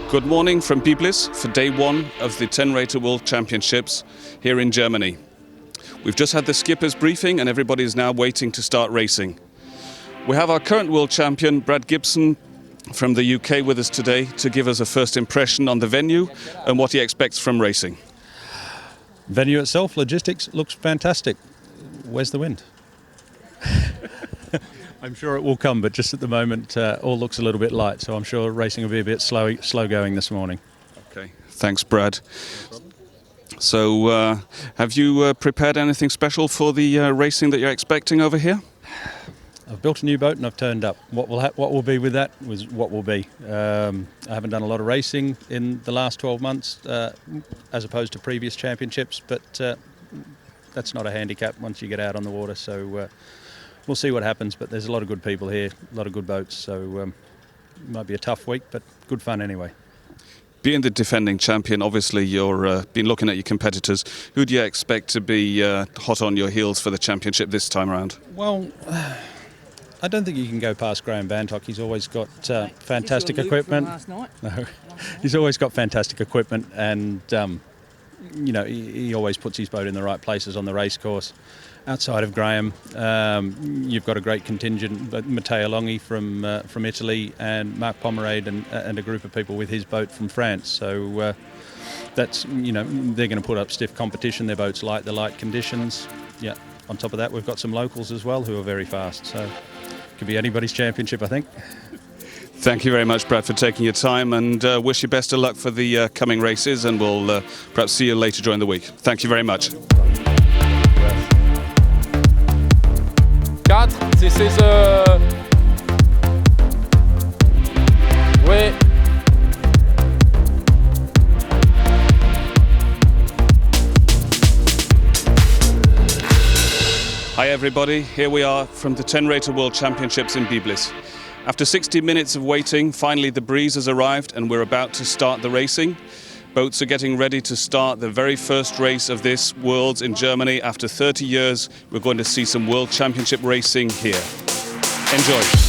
Good morning from Biblis for day one of the 10-Rater World Championships here in Germany. We've just had the skipper's briefing and everybody is now waiting to start racing. We have our current world champion, Brad Gibson, from the UK with us today to give us a first impression on the venue and what he expects from racing. Venue itself, logistics, looks fantastic. Where's the wind? I'm sure it will come, but just at the moment, all looks a little bit light, so I'm sure racing will be a bit slow going this morning. Okay, thanks, Brad. So, have you prepared anything special for the racing that you're expecting over here? I've built a new boat and I've turned up. What will be with that was what will be. I haven't done a lot of racing in the last 12 months, as opposed to previous championships, but that's not a handicap once you get out on the water. So we'll see what happens. But there's a lot of good people here, a lot of good boats. So it might be a tough week, but good fun anyway. Being the defending champion, obviously you've been looking at your competitors. Who do you expect to be hot on your heels for the championship this time around? Well, I don't think you can go past Graham Bantock. He's always got fantastic equipment. No, he's always got fantastic equipment, and you know, he always puts his boat in the right places on the race course. Outside of Graham, you've got a great contingent, but Matteo Longhi from Italy and Mark Pomerade and a group of people with his boat from France. So that's, you know, they're going to put up stiff competition. Their boat's light, the light conditions. Yeah. On top of that, we've got some locals as well who are very fast. So it could be anybody's championship, I think. Thank you very much, Brad, for taking your time, and wish you best of luck for the coming races, and we'll perhaps see you later during the week. Thank you very much. 4, this is oui. Hi everybody, here we are from the 10-Rater World Championships in Biblis. After 60 minutes of waiting, finally the breeze has arrived and we're about to start the racing. Boats are getting ready to start the very first race of this Worlds in Germany. After 30 years, we're going to see some World Championship racing here. Enjoy.